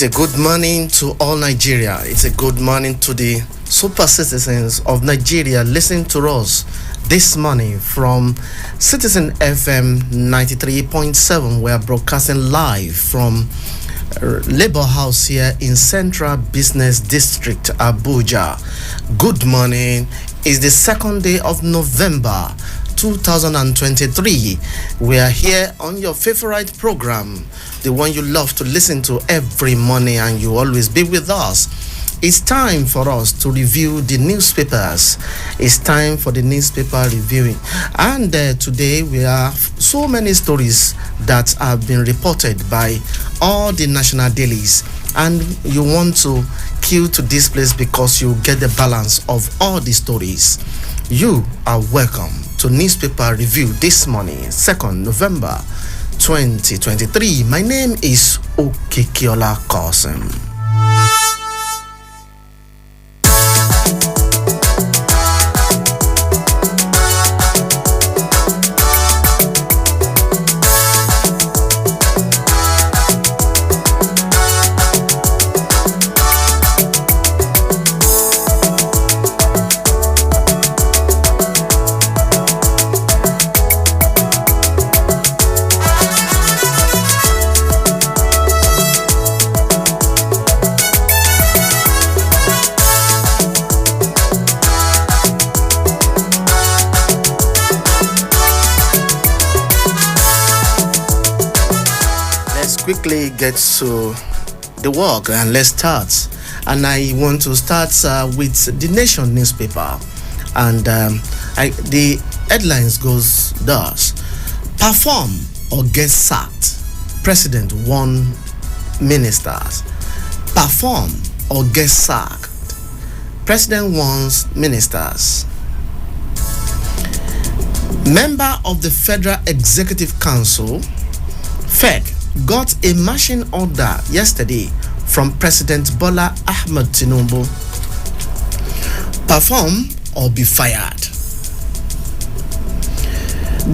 It's a good morning to all Nigeria. It's a good morning to the super citizens of Nigeria listening to us this morning from Citizen FM 93.7. We are broadcasting live from Labour House here in Central Business District, Abuja. Good morning. It's the second day of November 2023. We are here on your favorite program, the one you love to listen to every morning, and you always be with us. It's time for us to review the newspapers. It's time for the newspaper reviewing. And today we have so many stories that have been reported by all the national dailies. And you want to queue to this place because you get the balance of all the stories. You are welcome to newspaper review this morning, 2nd November 2023. My name is Okikiola Kosim. Quickly get to the work and let's start. And I want to start with the Nation newspaper, and the headlines goes thus: perform or get sacked. President warn ministers. Perform or get sacked. President warns ministers. Member of the Federal Executive Council, FEC, got a marching order yesterday from President Bola Ahmed Tinubu. Perform or be fired.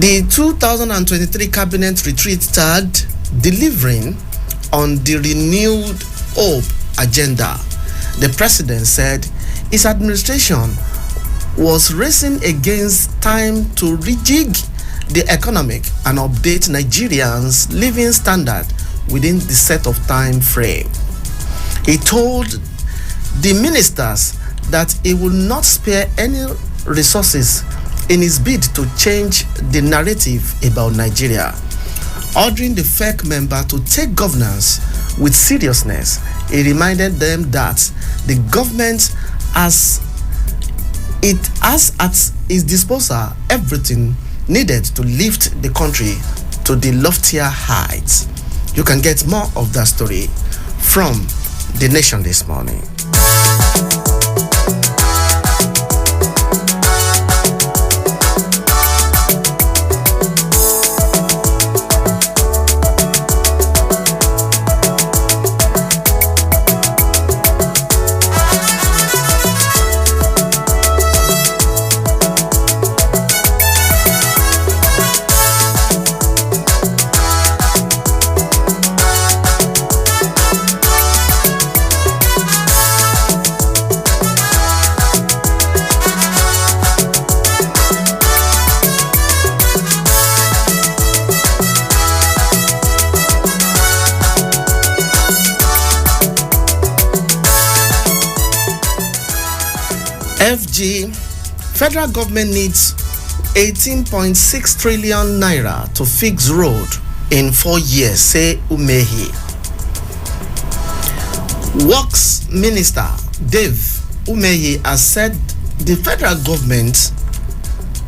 The 2023 cabinet retreat tagged delivering on the renewed hope agenda. The president said his administration was racing against time to rejig the economic and update Nigerians' living standard within the set of time frame. He told the ministers that he will not spare any resources in his bid to change the narrative about Nigeria, ordering the FEC member to take governance with seriousness. He reminded them that the government has at its disposal everything needed to lift the country to the loftier heights. You can get more of that story from The Nation this morning. FG, federal government needs 18.6 trillion naira to fix road in 4 years, say Umehi. Works Minister Dave Umehi has said the federal government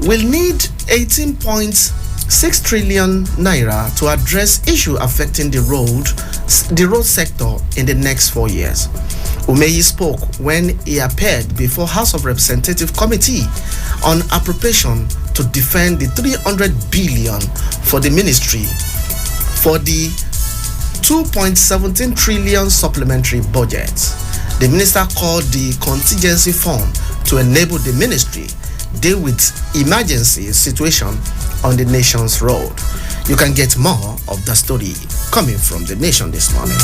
will need 18.6 trillion naira to address issues affecting the road sector in the next 4 years. Umehi spoke when he appeared before House of Representative Committee on Appropriation to defend the 300 billion for the ministry for the 2.17 trillion supplementary budget. The minister called the contingency fund to enable the ministry deal with emergency situation on the nation's road. You can get more of the story coming from The Nation this morning.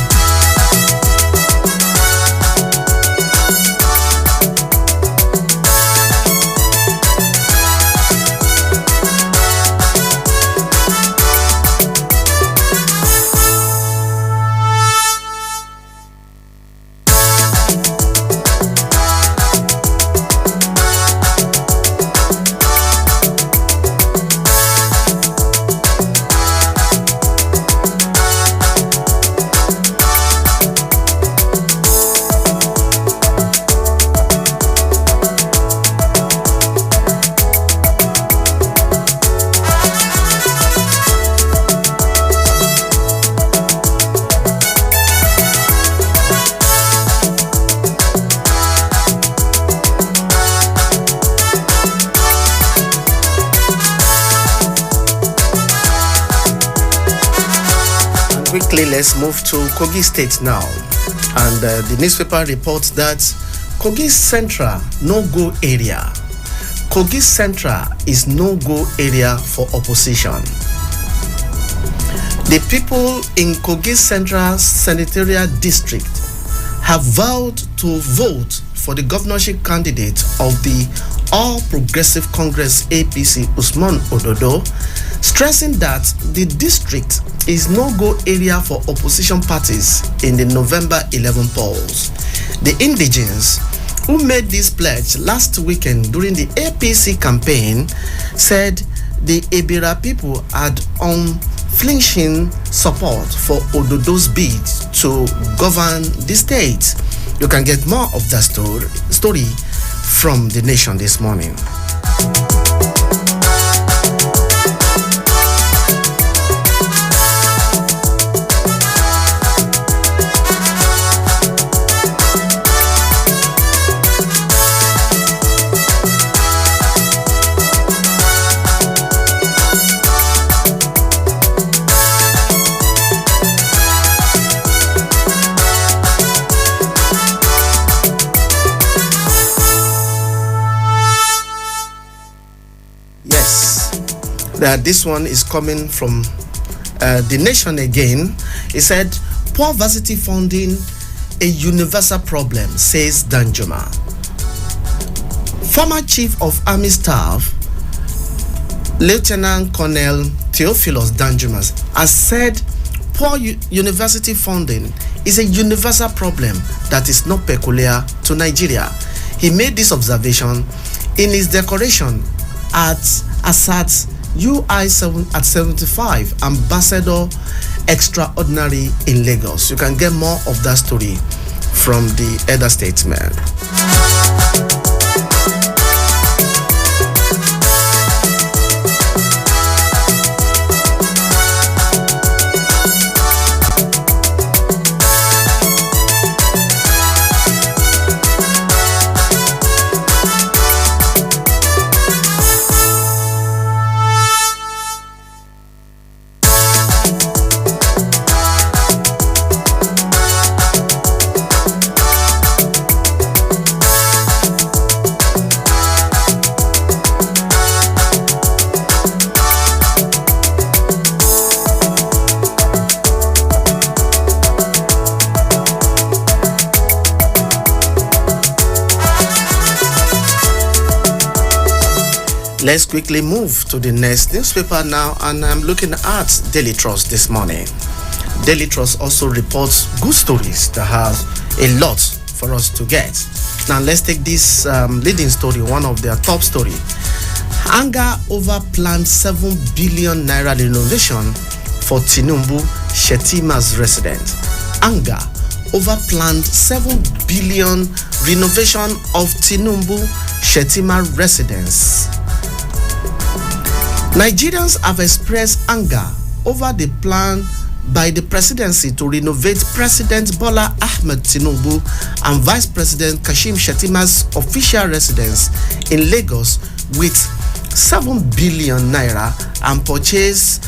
Quickly, let's move to Kogi State now. And the newspaper reports that Kogi Central no-go area. Kogi Central is no-go area for opposition. The people in Kogi Central Senatorial District have vowed to vote for the governorship candidate of the All Progressive Congress APC, Usman Ododo, stressing that the district is no-go area for opposition parties in the November 11 polls. The indigenes who made this pledge last weekend during the APC campaign said the Ebira people had unflinching support for Ododo's bid to govern the state. You can get more of that story from The Nation this morning. This one is coming from The Nation again. It said, poor varsity funding, a universal problem, says Danjuma. Former Chief of Army Staff, Lieutenant Colonel Theophilus Danjuma, has said poor university funding is a universal problem that is not peculiar to Nigeria. He made this observation in his decoration at Asat UI 75 Ambassador Extraordinary in Lagos. You can get more of that story from the Elder Statesman. Let's quickly move to the next newspaper now, and I'm looking at Daily Trust this morning. Daily Trust also reports good stories that have a lot for us to get. Now let's take this leading story, one of their top story. Anger over planned 7 billion naira renovation for Tinubu Shetima's resident. Anger over planned 7 billion renovation of Tinubu Shetima residence. Nigerians have expressed anger over the plan by the presidency to renovate President Bola Ahmed Tinubu and Vice President Kashim Shettima's official residence in Lagos with 7 billion naira and purchase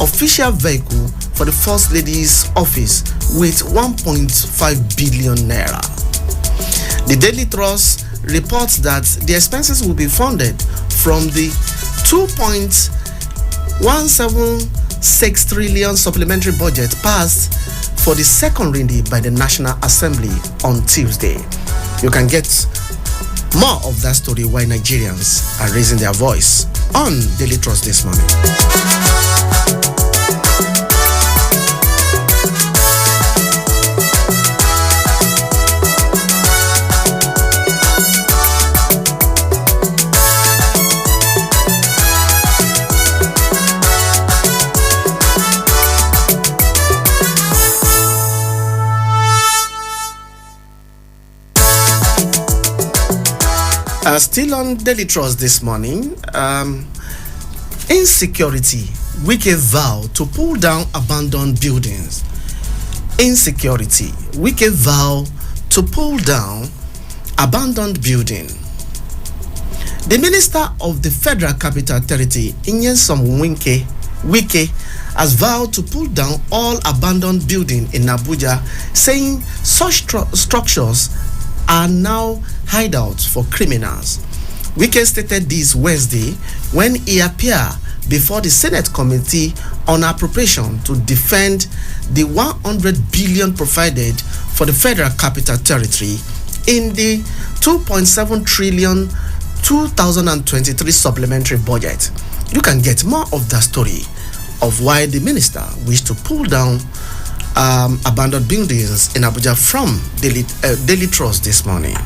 official vehicle for the First Lady's office with 1.5 billion naira. The Daily Trust reports that the expenses will be funded from the 2.176 trillion supplementary budget passed for the second reading by the National Assembly on Tuesday. You can get more of that story why Nigerians are raising their voice on Daily Trust this morning. Still on Daily Trust this morning, insecurity, Wike vow to pull down abandoned buildings. Insecurity, Wike vow to pull down abandoned building. The Minister of the Federal Capital Territory, Nyesom Wike, Wike has vowed to pull down all abandoned buildings in Abuja, saying such structures are now hideouts for criminals. Wike stated this Wednesday when he appeared before the Senate Committee on Appropriation to defend the 100 billion provided for the Federal Capital Territory in the 2.7 trillion 2023 supplementary budget. You can get more of that story of why the minister wished to pull down abandoned buildings in Abuja from Daily Trust this morning.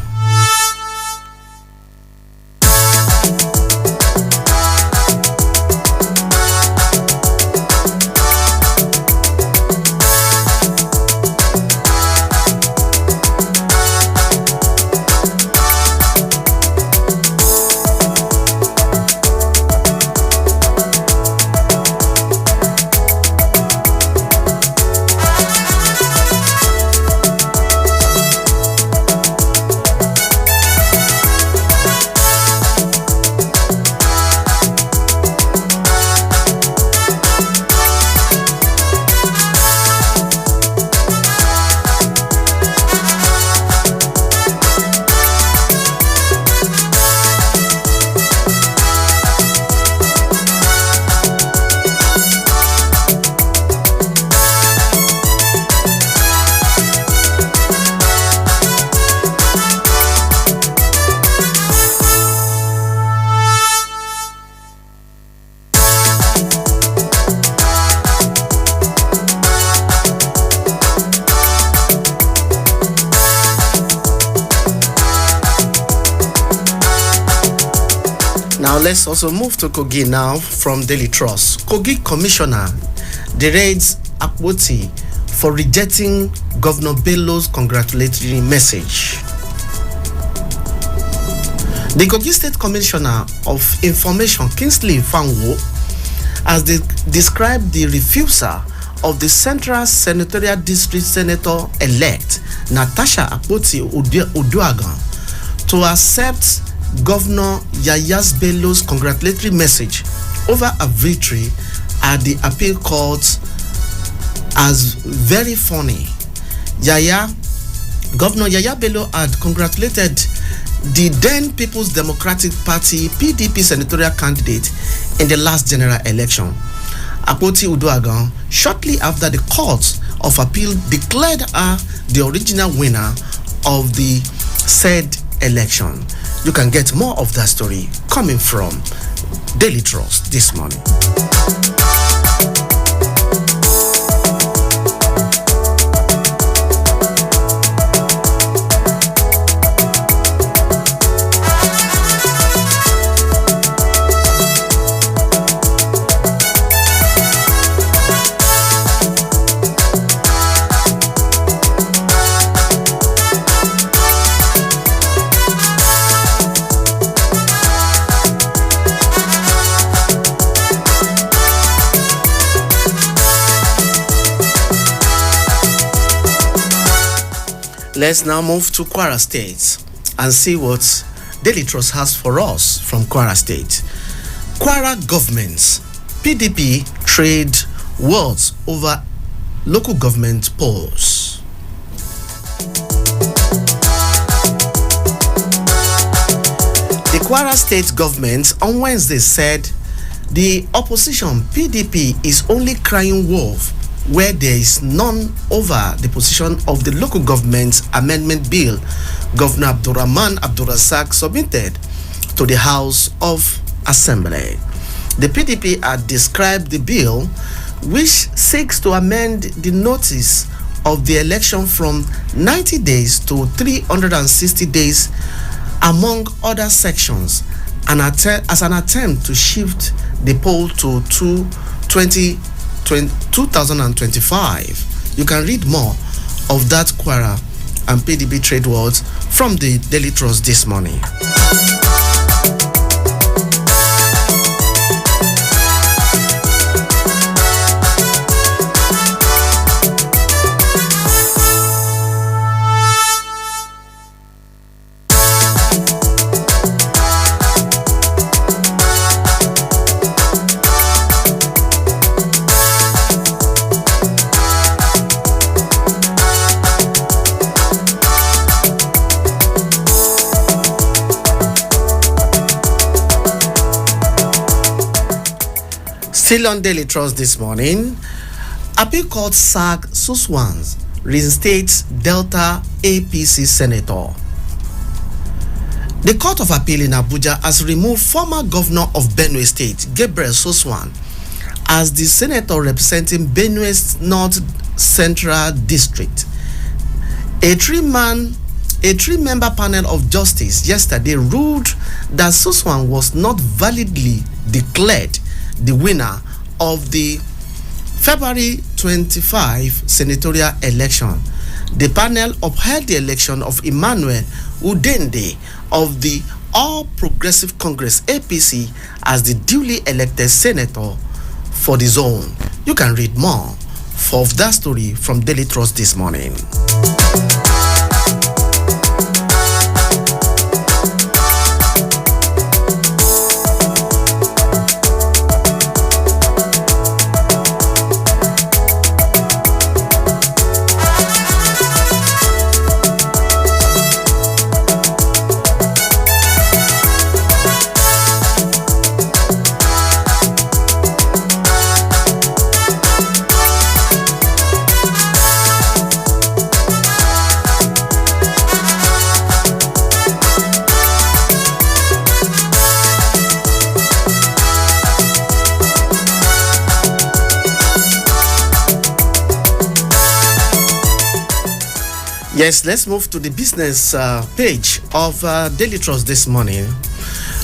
Now let's also move to Kogi now from Daily Trust. Kogi Commissioner derails Akpoti for rejecting Governor Bello's congratulatory message. The Kogi State Commissioner of Information, Kingsley Fanwo, has described the refusal of the Central Senatorial District Senator-elect Natasha Akpoti Uduaghan to accept Governor Yaya Bello's congratulatory message over a victory at the appeal court as very funny. Governor Yaya Bello had congratulated the then People's Democratic Party PDP senatorial candidate in the last general election. Akpoti Uduaghan, shortly after the Court of Appeal declared her the original winner of the said election. You can get more of that story coming from Daily Trust this morning. Let's now move to Kwara State and see what Daily Trust has for us from Kwara State. Kwara governments, PDP trade words over local government polls. The Kwara State government on Wednesday said the opposition PDP is only crying wolf where there is none over the position of the local government amendment bill Governor Abdurrahman Abdurrazak submitted to the House of Assembly. The PDP had described the bill, which seeks to amend the notice of the election from 90 days to 360 days, among other sections, as an attempt to shift the poll to 2025. You can read more of that Kwara and PDP trade words from the Daily Trust this morning. Still on Daily Trust this morning, appeal court sack Suswans reinstates Delta APC senator. The Court of Appeal in Abuja has removed former governor of Benue State, Gabriel Suswan, as the senator representing Benue's North Central District. A three-member panel of justice yesterday ruled that Suswan was not validly declared the winner of the February 25 senatorial election. The panel upheld the election of Emmanuel Udende of the All Progressive Congress APC as the duly elected senator for the zone. You can read more of that story from Daily Trust this morning. Yes, let's move to the business page of Daily Trust this morning.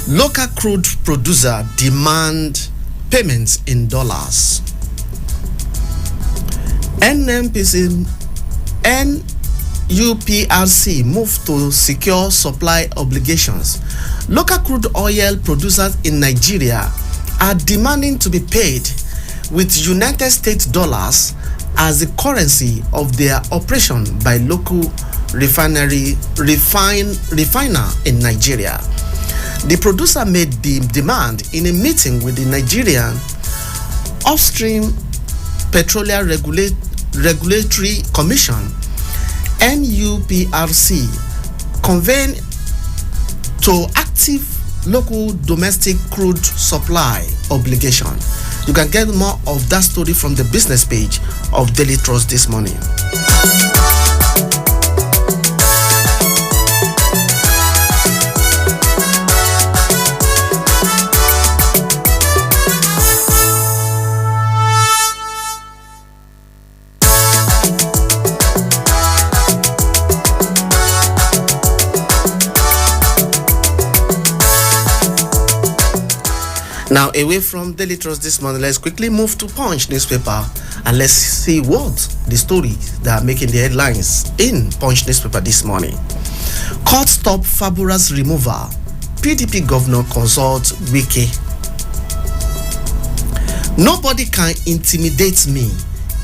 Local crude producer demand payments in dollars. NUPRC moved to secure supply obligations. Local crude oil producers in Nigeria are demanding to be paid with United States dollars as the currency of their operation by local refiner in Nigeria. The producer made the demand in a meeting with the Nigerian Upstream Petroleum Regulatory Commission NUPRC convened to active local domestic crude supply obligation. You can get more of that story from the business page of Daily Trust this morning. Now, away from Daily Trust this morning, let's quickly move to Punch newspaper and let's see what the stories that are making the headlines in Punch newspaper this morning. Court stop Fabura's removal. PDP governor consults Wike. Nobody can intimidate me.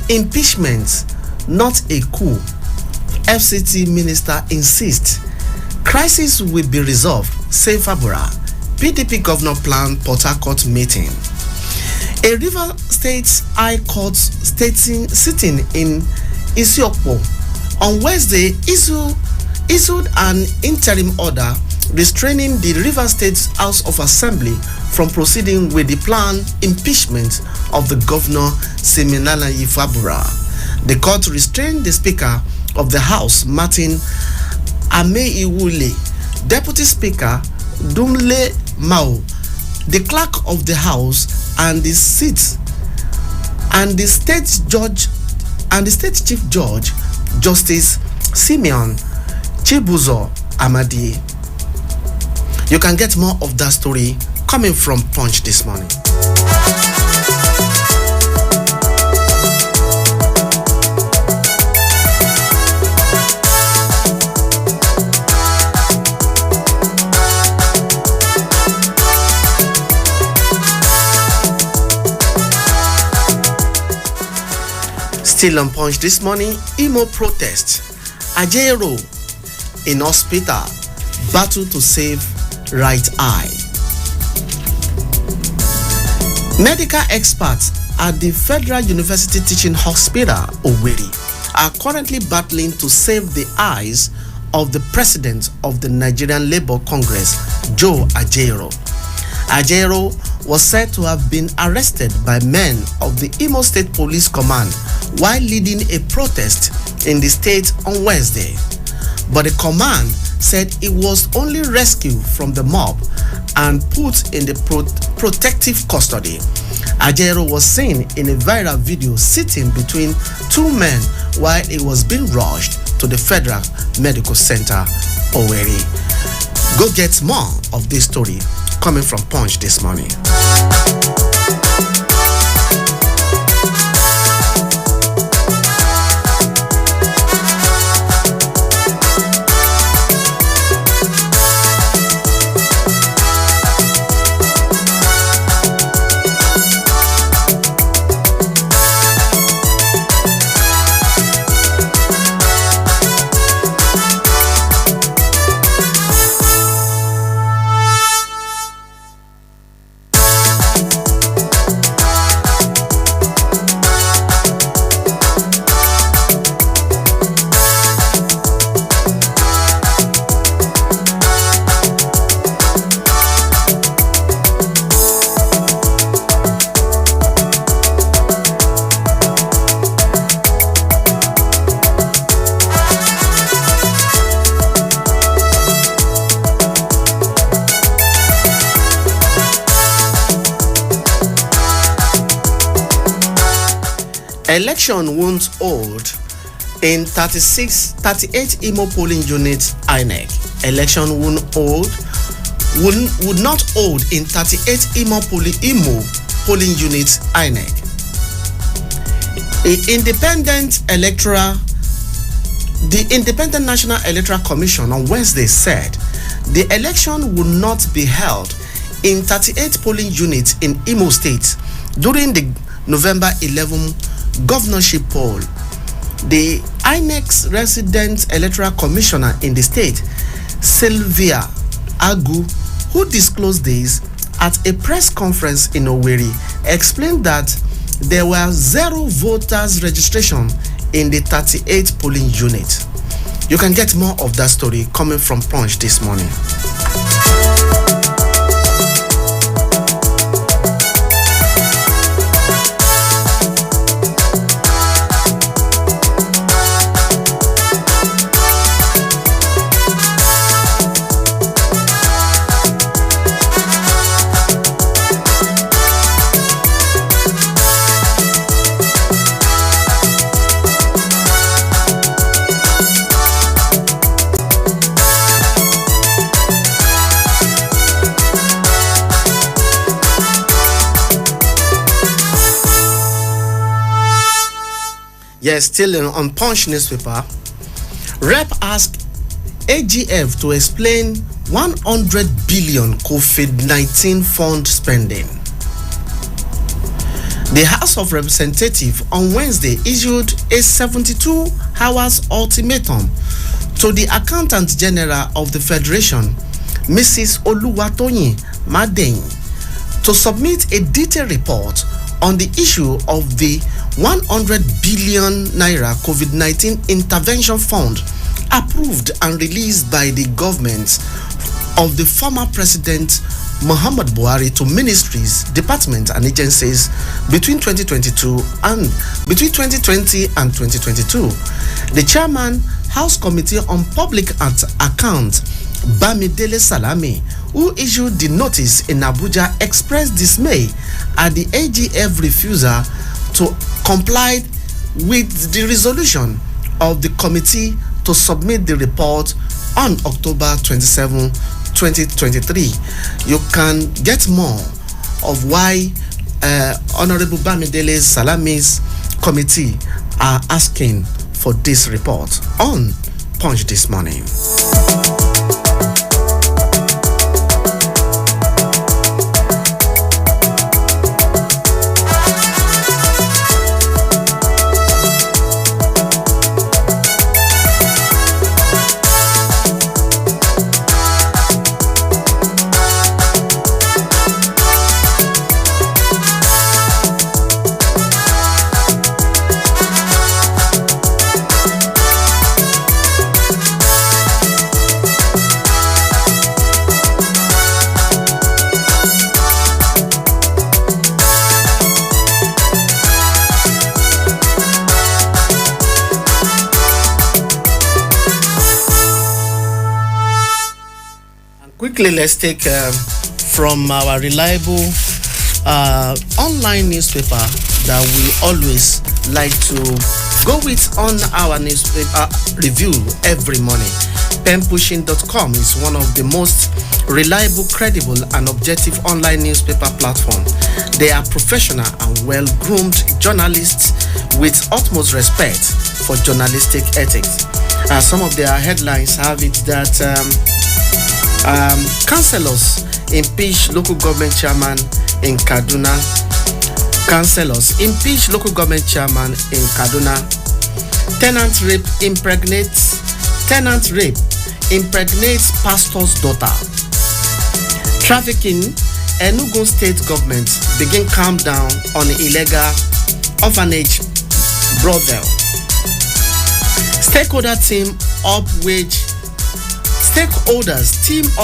Impeachment, not a coup. FCT minister insists. Crisis will be resolved, say Fabura. PDP governor planned Port Harcourt meeting. A River State High Court sitting in Isiokpo on Wednesday issued an interim order restraining the River State House of Assembly from proceeding with the planned impeachment of the governor Siminalayi Fabura. The court restrained the Speaker of the House, Martin Ameiwule, Deputy Speaker Dumle Mao, the Clerk of the House, and the State Chief Judge, Justice Simeon Chibuzo Amadi. You can get more of that story coming from Punch this morning. Still on Punch this morning, Imo protest. Ajero in hospital, battle to save right eye. Medical experts at the Federal University Teaching Hospital, Owerri, are currently battling to save the eyes of the president of the Nigerian Labour Congress, Joe Ajero. Ajero was said to have been arrested by men of the Imo State Police Command while leading a protest in the state on Wednesday. But the command said it was only rescued from the mob and put in the protective custody. Ajero was seen in a viral video sitting between two men while he was being rushed to the Federal Medical Center, Owerri. Go get more of this story coming from Punch this morning. Election won't hold in 38 Imo polling units INEC. Election would not hold in 38 Imo polling units INEC. The Independent National Electoral Commission on Wednesday said the election would not be held in 38 polling units in Imo State during the November 11 governorship poll. The INEC's resident electoral commissioner in the state, Sylvia Agu, who disclosed this at a press conference in Owerri, explained that there were 0 voters registration in the 38 polling unit. You can get more of that story coming from Punch this morning. Yes, still on Punch newspaper, Rep asked AGF to explain 100 billion COVID-19 fund spending. The House of Representatives on Wednesday issued a 72 hours ultimatum to the Accountant General of the Federation, Mrs. Oluwatoyin Madein, to submit a detailed report on the issue of the 100 billion naira COVID-19 intervention fund approved and released by the government of the former president Muhammad Buhari to ministries, departments and agencies between 2020 and 2022. The chairman, House Committee on Public Accounts, Bamidele Salami, who issued the notice in Abuja, expressed dismay at the AGF refusal to comply with the resolution of the committee to submit the report on October 27, 2023. You can get more of why Honorable Bamidele Salami's committee are asking for this report on Punch this morning. Quickly, let's take from our reliable online newspaper that we always like to go with on our newspaper review every morning. Penpushing.com is one of the most reliable, credible, and objective online newspaper platform. They are professional and well-groomed journalists with utmost respect for journalistic ethics. Some of their headlines have it that councillors impeach local government chairman in Kaduna. Councillors impeach local government chairman in Kaduna. Tenant rape impregnates pastor's daughter. Trafficking, Enugu state government begin calm down on illegal orphanage brothel. Stakeholders team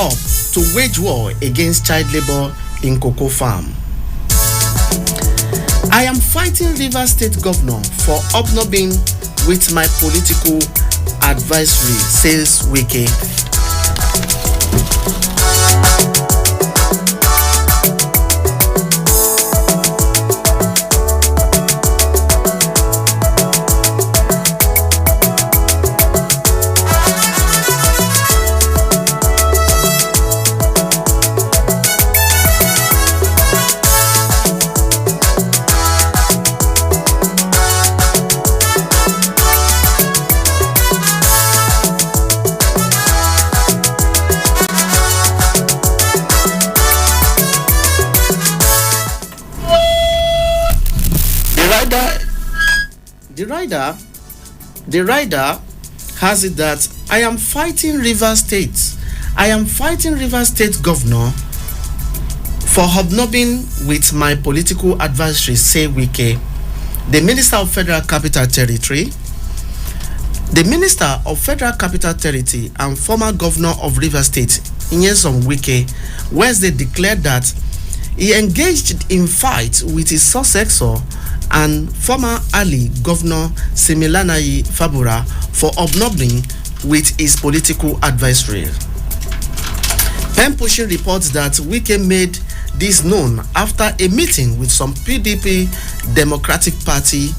up to wage war against child labor in cocoa farm. I am fighting Rivers State Governor for hobnobbing with my political advisory, says Wike. The rider has it that I am fighting Rivers State Governor for hobnobbing with my political advisory, say Wike. The Minister of Federal Capital Territory and former Governor of Rivers State, Nyesom Wike, Wednesday declared that he engaged in fight with his successor and former ally Governor Similanayi Fabura for hobnobbing with his political advisory. Pen Pushing reports that Wike made this known after a meeting with some PDP Democratic Party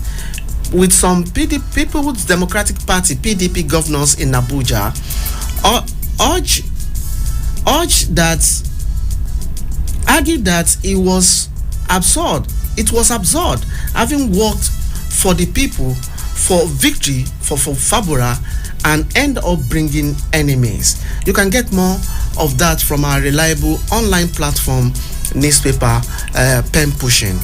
People's Democratic Party (PDP) governors in Abuja, argued that it was absurd, having worked for the people for victory for Fabura and end up bringing enemies. You can get more of that from our reliable online platform newspaper, Pen Pushing.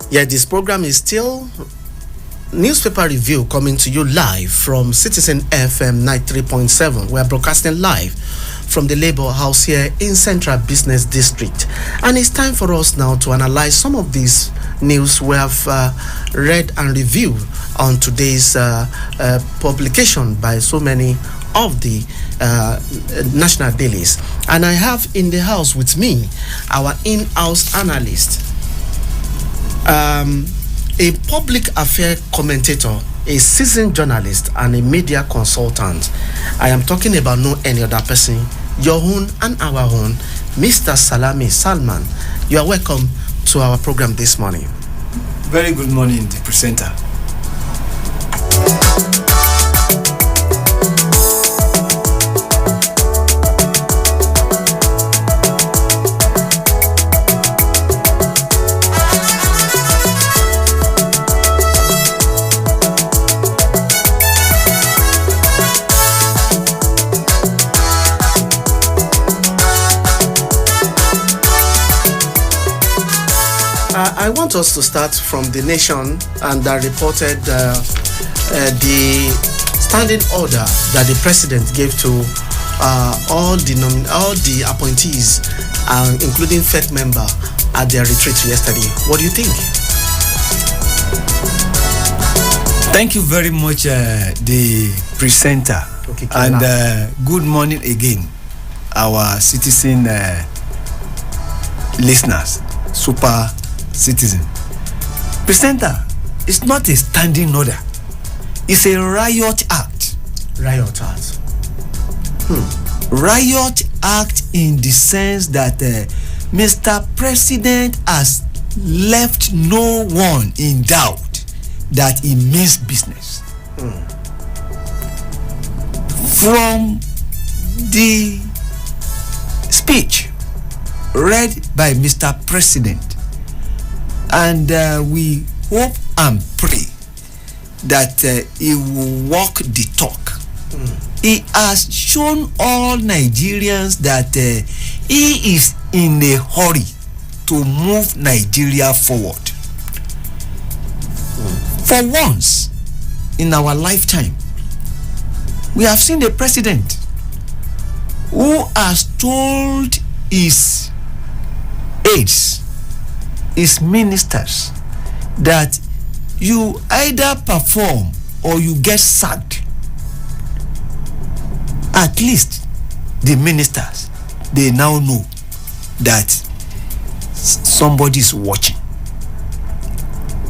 Yeah, this program is still newspaper review coming to you live from Citizen FM 93.7. We are broadcasting live from the Labour House here in Central Business District. And it's time for us now to analyze some of these news we have read and reviewed on today's publication by so many of the national dailies. And I have in the house with me our in-house analyst, a public affairs commentator, a seasoned journalist, and a media consultant. I am talking about no any other person, your own and our own, Mr. Salami Salman. You are welcome to our program this morning. Very good morning, the presenter. I want us to start from the Nation, and that reported the standing order that the president gave to all the appointees, including FED member, at their retreat yesterday. What do you think? Thank you very much, the presenter. Okay, and good morning again, our citizen listeners, super citizen. Presenter, it's not a standing order. It's a riot act. Riot act. Riot act in the sense that Mr. President has left no one in doubt that he means business. From the speech read by Mr. President, and we hope and pray that he will walk the talk. He has shown all Nigerians that he is in a hurry to move Nigeria forward. For once in our lifetime, we have seen a president who has told his aides, his ministers, that you either perform or you get sacked. At least the ministers, they now know that somebody is watching.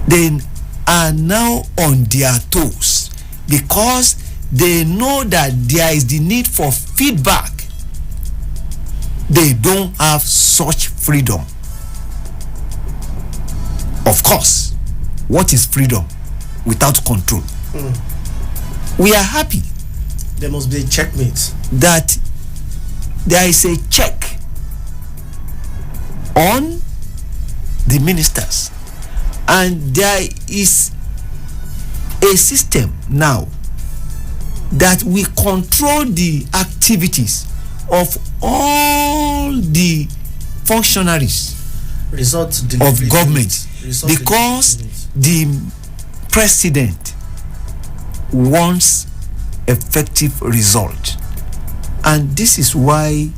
They are now on their toes because they know that there is the need for feedback. They don't have such freedom. Of course, what is freedom without control? We are happy. There must be a checkmate. That there is a check on the ministers, and there is a system now that we control the activities of all the functionaries of government, because the president wants effective result. And this is why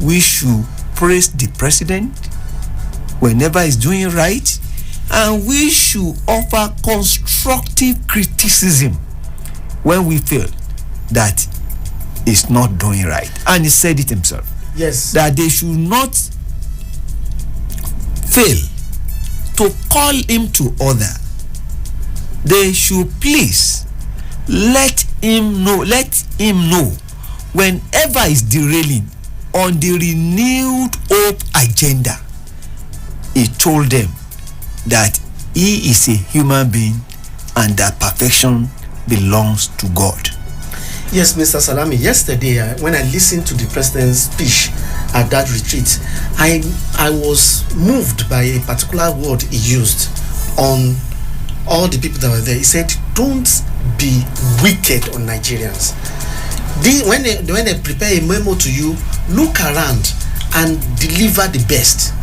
we should praise the president whenever he's doing right, and we should offer constructive criticism when we feel that he's not doing right. And he said it himself. Yes. That they should not fail to call him to order. They should please let him know whenever he's derailing on the renewed hope agenda. He told them that he is a human being and that perfection belongs to God. Yes, Mr. Salami, yesterday when I listened to the president's speech at that retreat, I was moved by a particular word he used on all the people that were there. He said, don't be wicked on Nigerians. When they prepare a memo to you, look around and deliver the best.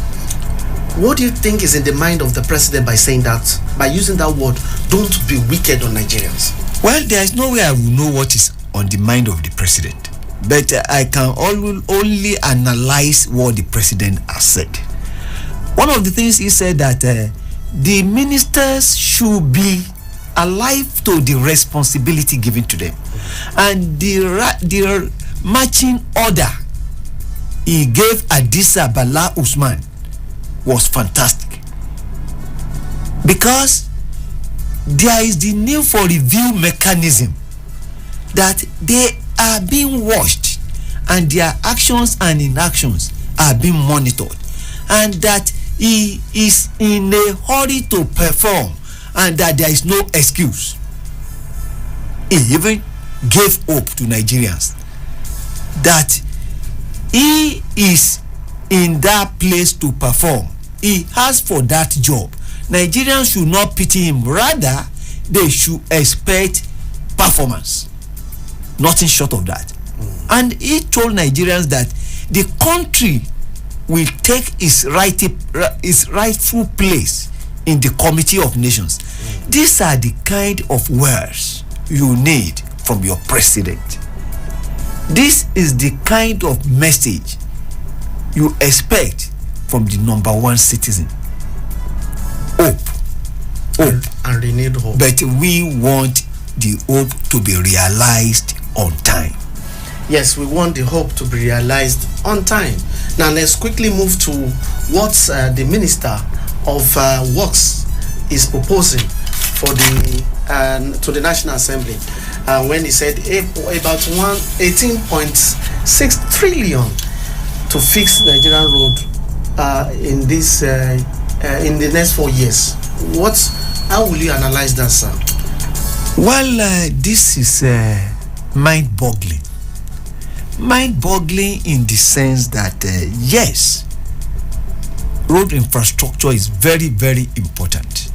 What do you think is in the mind of the president by saying that, by using that word, don't be wicked on Nigerians? Well, there is no way I will know what is on the mind of the president, but I can only analyze what the president has said. One of the things he said that the ministers should be alive to the responsibility given to them, and the marching order he gave Adisa Bala Usman was fantastic, because there is the need for review mechanism, that they are being watched and their actions and inactions are being monitored, and that he is in a hurry to perform and that there is no excuse. He even gave hope to Nigerians that he is in that place to perform. He asked for that job. Nigerians should not pity him, rather they should expect performance. Nothing short of that. And he told Nigerians that the country will take its rightful place in the Committee of Nations. These are the kind of words you need from your president. This is the kind of message you expect from the number one citizen. Hope. And renewed hope. But we want the hope to be realized on time. Yes, we want the hope to be realized on time. Now let's quickly move to what the Minister of Works is proposing for the to the National Assembly when he said about 18.6 trillion to fix Nigerian road in the next 4 years. How will you analyze that, sir? Well, this is mind-boggling. Mind-boggling in the sense that yes, road infrastructure is very, very important.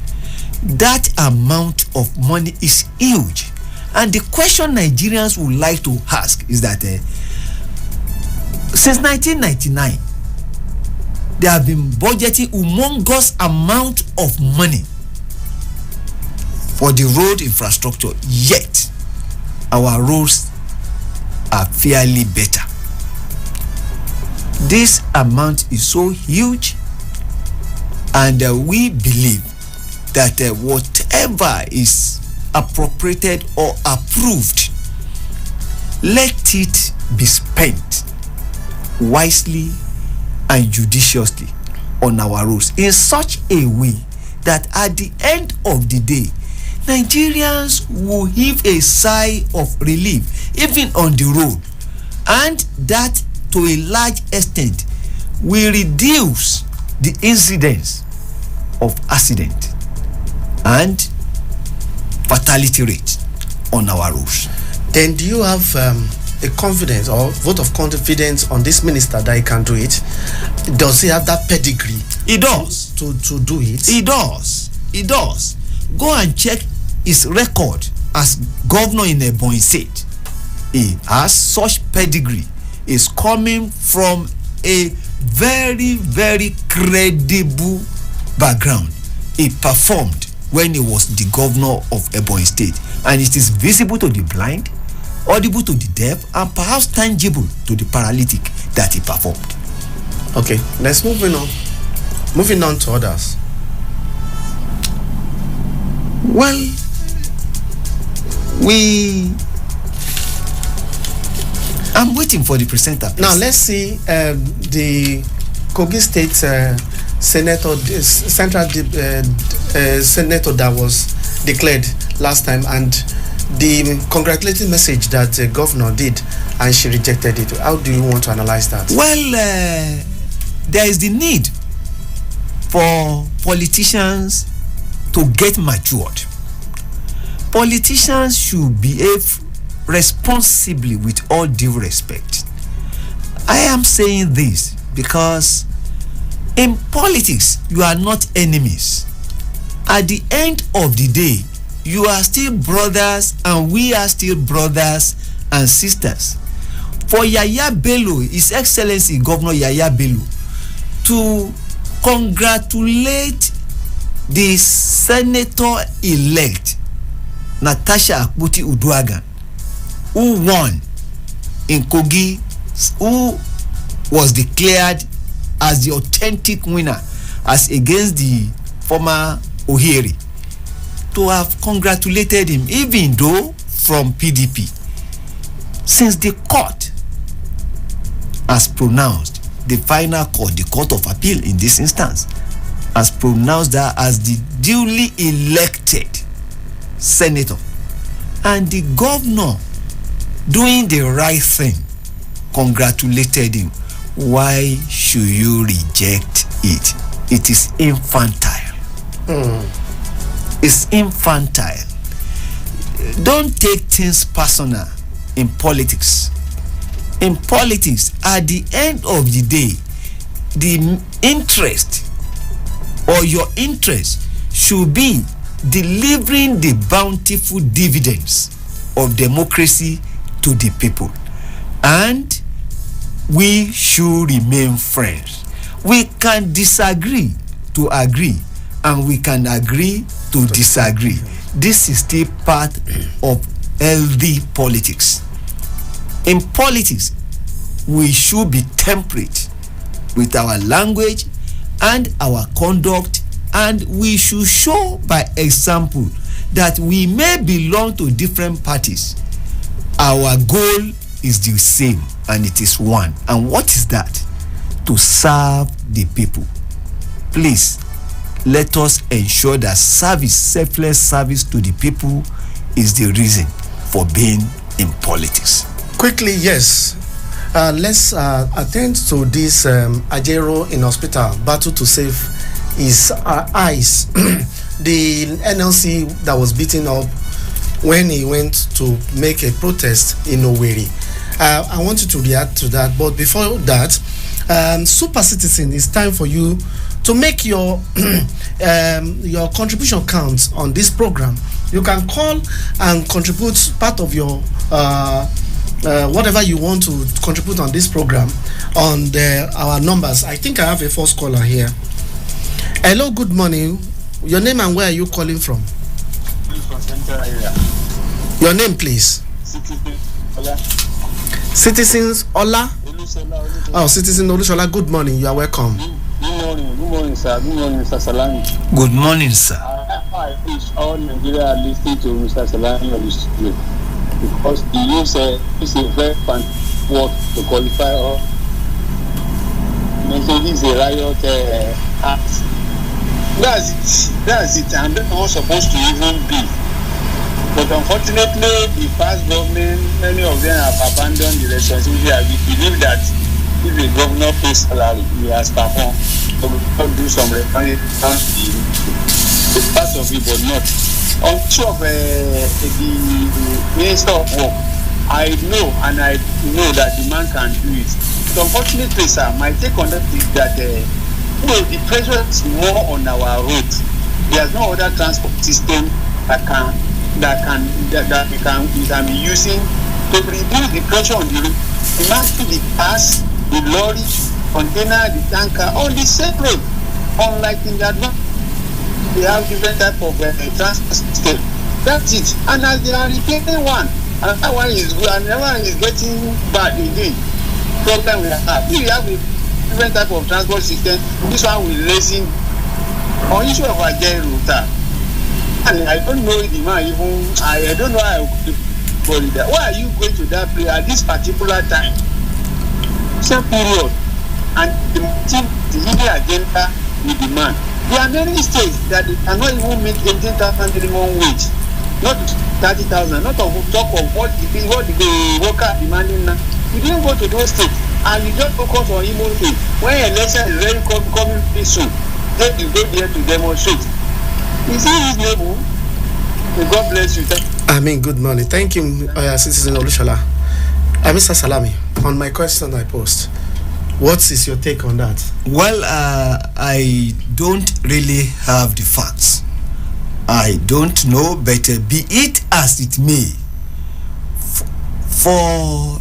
That amount of money is huge, and the question Nigerians would like to ask is that since 1999 they have been budgeting humongous amount of money for the road infrastructure, yet our roads are fairly better. This amount is so huge, and we believe that whatever is appropriated or approved, let it be spent wisely and judiciously on our roads in such a way that at the end of the day, Nigerians will heave a sigh of relief even on the road, and that to a large extent will reduce the incidence of accident and fatality rate on our roads. Then do you have a confidence or vote of confidence on this minister that he can do it? Does he have that pedigree? He does. To do it? He does. Go and check his record as governor in Ebonyi State. He has such pedigree. Is coming from a very, very credible background. He performed when he was the governor of Ebonyi State, and it is visible to the blind, audible to the deaf, and perhaps tangible to the paralytic that he performed. Okay, let's move on. Moving on to others. Well, I'm waiting for the presenter, please. Now let's see the Kogi State senator, central senator that was declared last time, and the congratulating message that the governor did, and she rejected it. How do you want to analyze that? Well, there is the need for politicians to get matured. Politicians should behave responsibly with all due respect. I am saying this because in politics you are not enemies. At the end of the day, you are still brothers, and we are still brothers and sisters. For Yaya Bello, His Excellency Governor Yaya Bello, to congratulate the senator-elect Natasha Akpoti-Uduaghan, who won in Kogi, who was declared as the authentic winner as against the former Ohere, to have congratulated him, even though from PDP, since the court has pronounced, the final court, the Court of Appeal in this instance, has pronounced that as the duly elected senator, and the governor, doing the right thing, congratulated him. Why should you reject it? It is infantile. It's infantile. Don't take things personal in politics. In politics, at the end of the day, the interest or your interest should be delivering the bountiful dividends of democracy to the people, and we should remain friends. We can disagree to agree, and we can agree to disagree. This is still part of healthy politics. In politics, we should be temperate with our language and our conduct, and we should show by example that we may belong to different parties. Our goal is the same, and it is one. And what is that? To serve the people. Please, let us ensure that service, selfless service to the people is the reason for being in politics. Quickly, yes. Let's attend to this Ajero in hospital battle to save his eyes. The NLC that was beaten up when he went to make a protest in Owerri. I want you to react to that, but before that, Super Citizen, it's time for you to make your contribution count on this program. You can call and contribute part of your whatever you want to contribute on this program on our numbers. I think I have a first caller here. Hello, good morning. Your name and where are you calling from? From Central area. Your name, please. Citizens Ola. Oh, Citizen Olushola. Good morning. You are welcome. Good morning, sir. Good morning, Mr. Salami. Good morning, sir. I wish all Nigeria listening to Mr. Salami on this street, because he used it's a very fantastic word to qualify all. Mentioned this is a riot act. That's it, and that's not supposed to even be. But unfortunately, the past government, many of them have abandoned the responsibility. We believe that if the governor pays salary, he has performed. So we will do some responsibility, the part of it, but not. On top of the Minister of Work, I know that the man can do it. But unfortunately, sir, my take on that is that the pressure is more on our roads. There's no other transport system that we can be using to reduce the pressure on the road. Imagine the cars, the lorry, container, the tanker on the same road. Unlike in the advance, they have different type of transport system. That's it. And as they are repairing one, and that one is good, and that one is getting bad again. Problem we have. If we have a different type of transport system, this one will lessen on issue of our router. And I don't know the man even. I don't know how I could call it that. Why are you going to that place at this particular time? Same period, and the hidden agenda with the man. There are many states that they cannot even meet 18,000 minimum wage, not 30,000. Not of talk of what the worker demanding now. You didn't go to those states, and you just focus on Imo State. When election is very coming pretty soon, then you go there to demonstrate. Is it reasonable? God bless you. Good morning. Thank you, Citizen Olushola. Mr. Salami, on my question I posed, what is your take on that? Well, I don't really have the facts. I don't know, but be it as it may, for...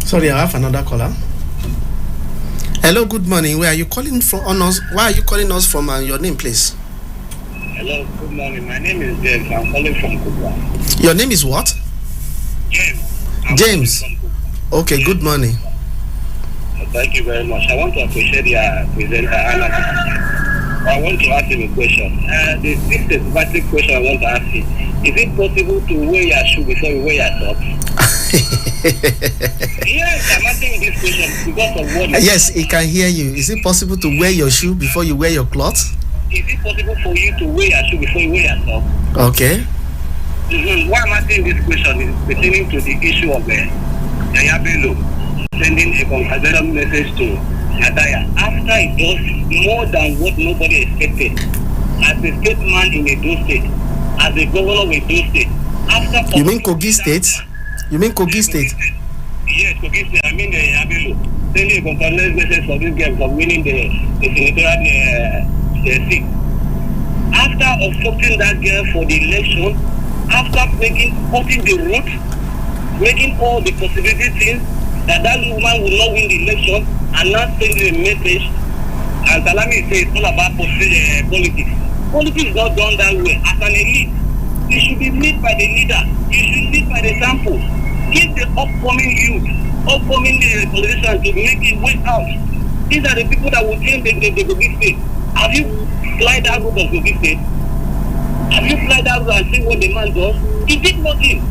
Sorry, I have another caller. Hello, good morning. Where are you calling from? Why are you calling us from? Your name, please. Hello, good morning. My name is James. I'm calling from Kuba. Your name is what? James. Okay, good morning. Thank you very much. I want to appreciate your presenter. I want to ask him a question. The systematic question I want to ask you: is it possible to wear your shoe before you wear your socks? Yes, I'm asking this question because of what. Yes, he can hear you. Is it possible to wear your shoe before you wear your clothes? Is it possible for you to wear your shoe before you wear your socks? Okay. Why I'm asking this question is pertaining to the issue of Yaya Bello sending a congratulatory message to Adaya after it does more than what nobody expected. As a state man in Edo State, as a governor of Edo State, after... You mean Kogi State? You mean Kogi State? Yes, Kogi State. I mean Yaya Bello sending a congratulatory message for this girl for winning the senatorial seat. After obstructing that girl for the election, after cutting the route, making all the possibility things that woman will not win the election, and not sending a message. And Salami says it's all about politics. Politics is not done that way. As an elite, it should be led by the leader. You should lead by the example. Give the upcoming youth, upcoming politicians to make it way out. These are the people that will change the Kogi State. Have you fly that route of Kogi State? Have you fly that route and see what the man does? He did nothing.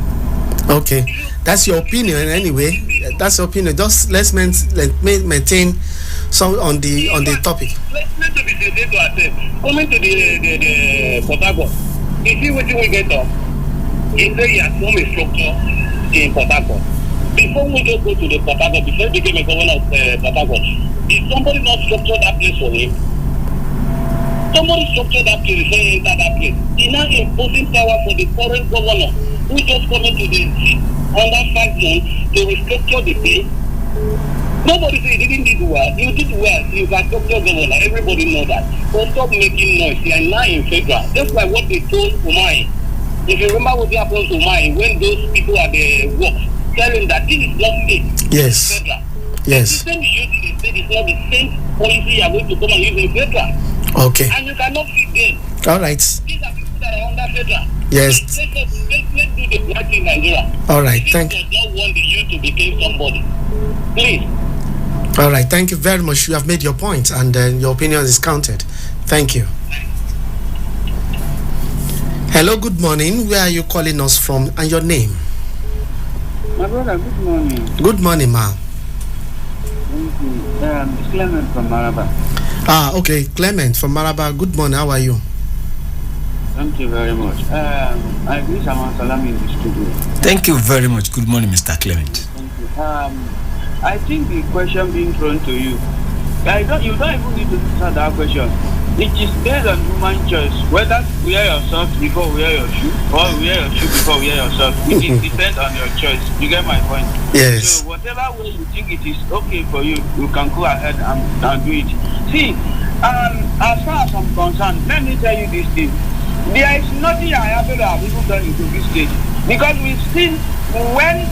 Okay, that's your opinion anyway. That's your opinion. Just let's maintain some on the topic. Let's to be sincere to ourselves. Coming to the Port Harcourt, you see what we get up. He say he has formed a structure in Port Harcourt. Before we just go to the Port Harcourt, before he became a governor of Port Harcourt, if somebody not structure that place for him, somebody structure that place before he enter that place. He now imposing power for the current governor who just coming to the seat under 5 months to restructure the place. Nobody say he didn't do well. You did well. You are structure governor. Everybody know that. So stop making noise. You are now in federal. Just like what they told Umai. If you remember what happened to Umai when those people at the work telling that this is not state. Yes. Federal. Yes. The same issue to the state is not the same policy you are going to come and use in federal. Okay. And you cannot fit them. All right. These are people that are under federal. Yes. Let's do the black in Nigeria. All right. Thank you. does not want the youth to become somebody. Please. All right. Thank you very much. You have made your point, and your opinion is counted. Thank you. Hello. Good morning. Where are you calling us from, and your name? My brother, good morning. Good morning, ma. Thank you. It's Clement from Maraba. Okay. Clement from Maraba. Good morning. How are you? Thank you very much. I greet Saman Salam in the studio. Thank you very much. Good morning, Mr. Clement. Thank you. I think the question being thrown to you, you don't even need to answer that question. It is based on human choice, whether to wear your socks before wear your shoe, or wear your shoe before wear your socks. It depends on your choice. You get my point? Yes. So whatever way you think it is okay for you, you can go ahead and do it. See, as far as I'm concerned, let me tell you this thing. There is nothing I have even done into this state, because we've seen when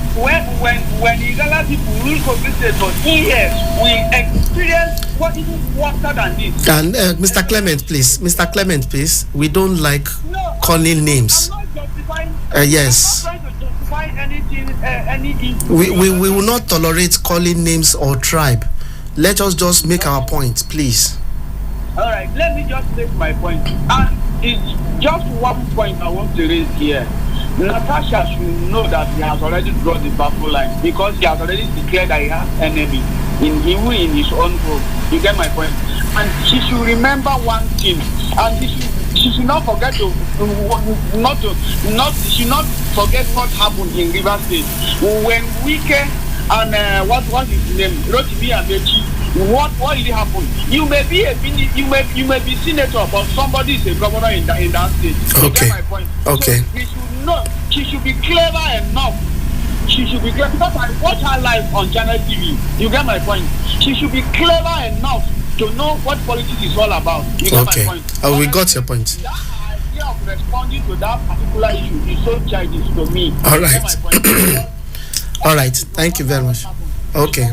Igala people rule Kogi State for years, we experienced what is worse than this. And Mr. Clement, please. We don't like calling names. I'm not justifying. Yes. I'm not trying to justify anything. We will not tolerate calling names or tribe. Let us just make our point, please. All right, let me just make my point. And it's just one point I want to raise here. Natasha should know that he has already drawn the battle line, because he has already declared that he has enemy in his own group. You get my point? And she should remember one thing, and she should not forget she should not forget what happened in River State when Wike and what was his name, Rotimi Amechi. What really happened? You may be senator, but somebody is a governor in that state. Okay. You get my point? Okay. So we should know. She should be clever enough. She should be clever, because I watch her live on Channel TV. You get my point? She should be clever enough to know what politics is all about. You get my point? We got your point. That idea of responding to that particular issue is so childish to me. All right. You get my point? All right. Thank you very much. Okay.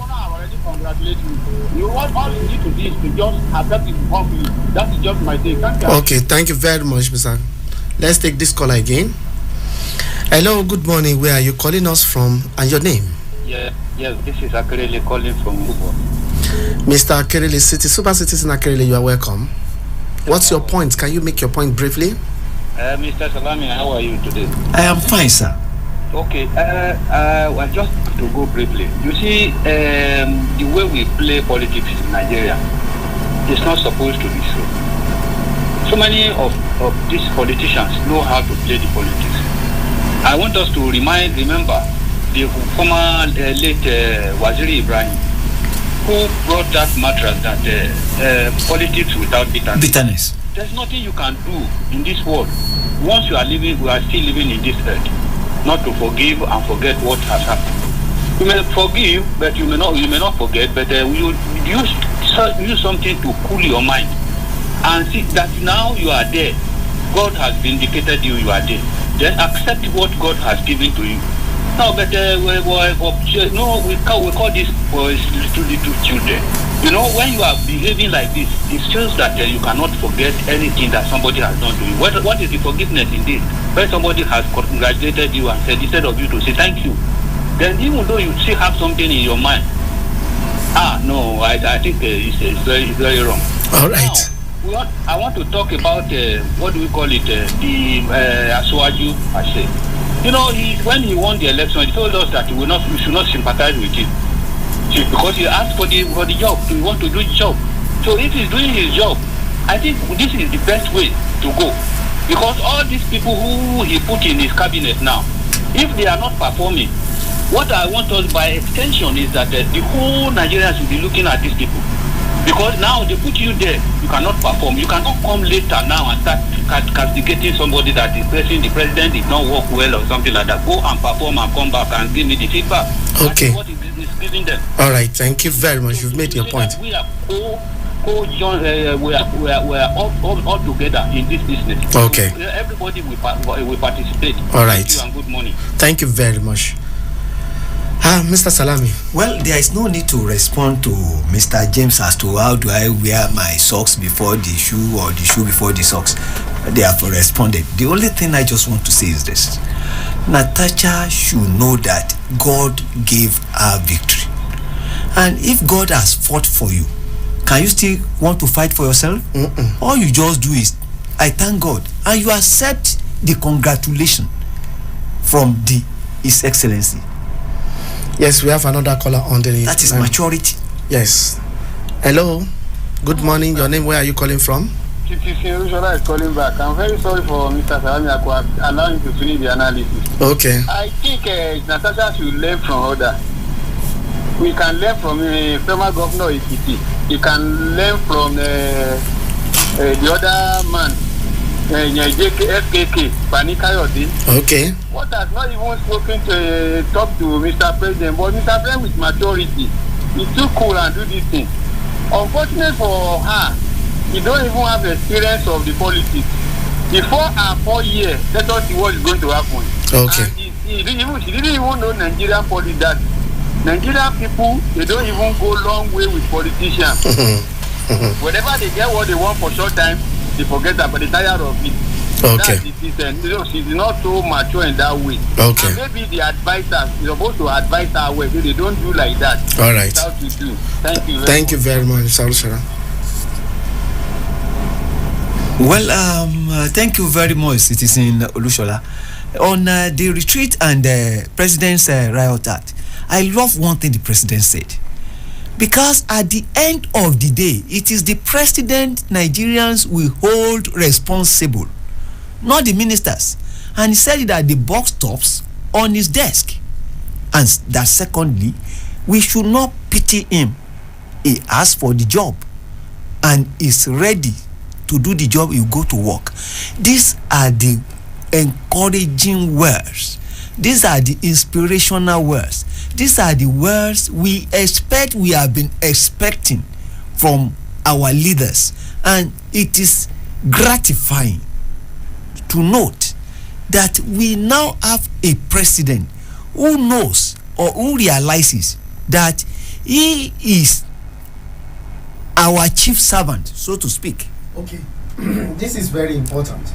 Congratulate you. What all you need to do is to just accept it properly. That is just my take. Thank you. Okay, thank you very much, Mr. Let's take this caller again. Hello, good morning. Where are you calling us from, and your name? Yes, this is Akerele calling from Ubo. Mr. Akerele, Super Citizen Akerele, you are welcome. What's your point? Can you make your point briefly? Mr. Salami, how are you today? I am fine, sir. Okay, well, just to go briefly, you see, the way we play politics in Nigeria is not supposed to be so. So many of these politicians know how to play the politics. I want us to remember the former late Waziri Ibrahim, who brought that mattress that politics without bitterness. There's nothing you can do in this world. Once we are still living in this earth, not to forgive and forget what has happened. You may forgive, but you may not forget. But you use something to cool your mind and see that now you are there. God has vindicated you. You are there. Then accept what God has given to you. No, but we call this for little children. You know, when you are behaving like this, it shows that you cannot forget anything that somebody has done to you. What is the forgiveness in this? When somebody has congratulated you and said, instead of you to say thank you, then even though you still have something in your mind, no, I think it's very wrong. All right. Now, I want to talk about what do we call it? The Asuwaju Ase. You know, when he won the election, he told us that we should not sympathize with him because he asked for the job. He want to do the job. So if he's doing his job, I think this is the best way to go, because all these people who he put in his cabinet now, if they are not performing, what I want us by extension is that the whole Nigerians will be looking at these people. Because now they put you there, you cannot perform. You cannot come later now and start castigating somebody that is pressing the president did not work well or something like that. Go and perform and come back and give me the feedback. Okay. What is giving them? All right. Thank you very much. You've made your point. We are we are all together in this business. Okay. So everybody will participate. All right. Thank you and good morning. Thank you very much. Mr. Salami. Well, there is no need to respond to Mr. James as to how do I wear my socks before the shoe or the shoe before the socks. They have responded. The only thing I just want to say is this. Natasha should know that God gave her victory. And if God has fought for you, can you still want to fight for yourself? All you just do is, I thank God. And you accept the congratulation from His Excellency. Yes, we have another caller on the... That is maturity. Yes. Hello. Good morning. Your name, where are you calling from? Rushola is calling back. I'm very sorry for Mr. Salami allowing to finish the analysis. Okay. I think Natasha should learn from others. We can learn from former governor Ikiti. You can learn from the other man, FKK, Panikayode. Okay. What has not even spoken to talk to Mr. President, but Mr. President with maturity, he's too cool and do this thing. Unfortunate for her, he don't even have the experience of the politics. Before her 4 years, let us see what is going to happen. Okay. And she didn't even know Nigerian politics. That Nigerian people, they don't even go long way with politicians. Whenever they get what they want for short time, they forget that, but they tired of it. Okay. She's not so mature in that way. Okay. And maybe the advisors, you're supposed to advise her way, so they don't do like that. All right. That's how to do. Thank you very much, Salusara. Well, thank you very much, Citizen Olushola. On the retreat and President's riot act, I love one thing the President said. Because at the end of the day, it is the President Nigerians will hold responsible, not the ministers. And he said that the buck stops on his desk. And that secondly, we should not pity him. He asked for the job and is ready to do the job. You go to work. These are the encouraging words. These are the inspirational words. These are the words we have been expecting from our leaders. And it is gratifying to note that we now have a president who knows or who realizes that he is our chief servant, so to speak. Okay. This is very important.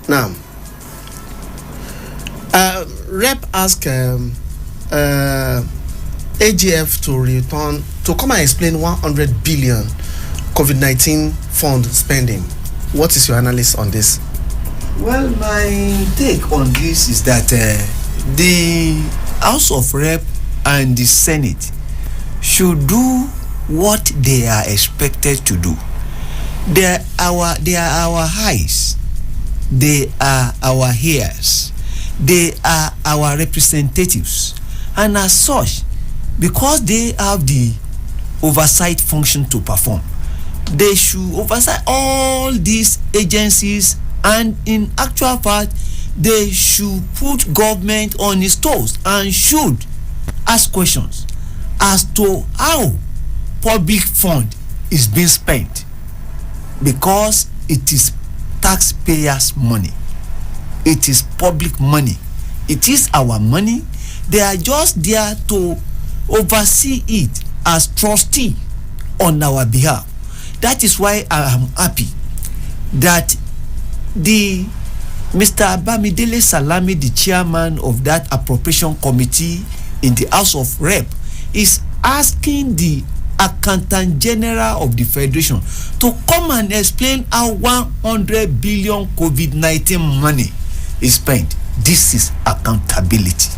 Now, Rep asked AGF to return to come and explain 100 billion COVID-19 fund spending. What is your analysis on this? Well, my take on this is that the House of Rep and the Senate should do what they are expected to do. They are our eyes. They are our ears. They are our representatives. And as such, because they have the oversight function to perform, they should oversight all these agencies, and in actual fact, they should put government on its toes and should ask questions as to how public fund is being spent. because it is taxpayers' money. It is public money. It is our money. They are just there to oversee it as trustee on our behalf. That is why I am happy that the Mr. Bamidele Salami, the chairman of that appropriation committee in the House of Rep, is asking the Accountant General of the Federation to come and explain how 100 billion COVID-19 money is spent. This is accountability.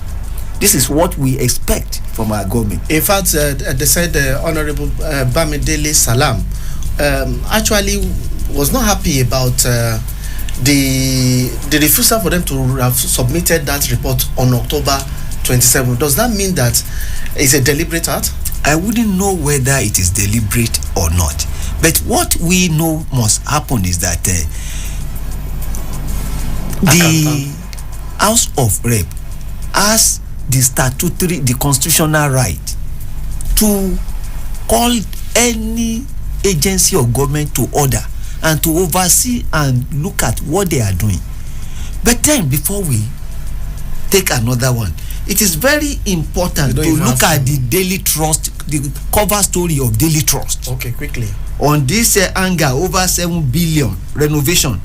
This is what we expect from our government. In fact, they said Honorable Bamidele Salam actually was not happy about the refusal for them to have submitted that report on October 27. Does that mean that it's a deliberate act? I wouldn't know whether it is deliberate or not. But what we know must happen is that the House of Rep has the constitutional right to call any agency of government to order and to oversee and look at what they are doing. But then before we take another one, it is very important to look at the Daily Trust, the cover story of Daily Trust. Okay, quickly. On this anger over 7 billion renovation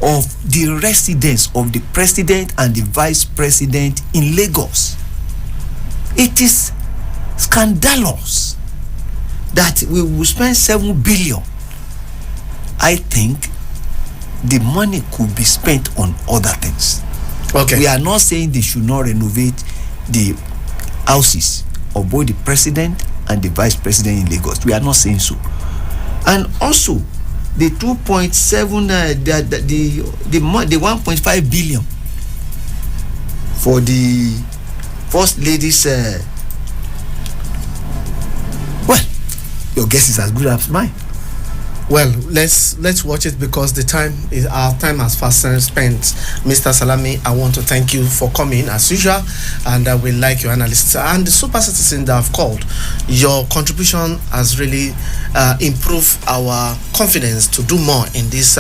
of the residence of the president and the vice president in Lagos. It is scandalous that we will spend 7 billion. I think the money could be spent on other things. Okay. We are not saying they should not renovate the houses of both the president and the vice president in Lagos. We are not saying so. And also, the 2.7, the 1.5 billion for the first lady's. Well, your guess is as good as mine. Well, let's watch it because our time has fast spent. Mr. Salami, I want to thank you for coming as usual, and we like your analysis and the super citizens that have called. Your contribution has really improved our confidence to do more in this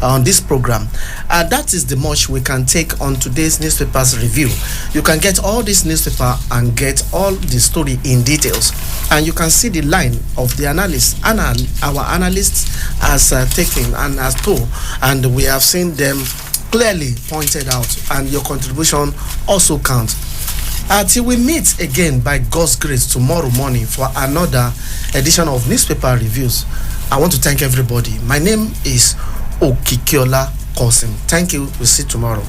on this program. That is the much we can take on today's newspapers review. You can get all this newspaper and get all the story in details, and you can see the line of the analysts and our analysts has taken and has told, and we have seen them clearly pointed out, and your contribution also counts. Till we meet again by God's grace tomorrow morning for another edition of newspaper reviews, I want to thank everybody. My name is Okikiola Kosim. Thank you. We'll see you tomorrow.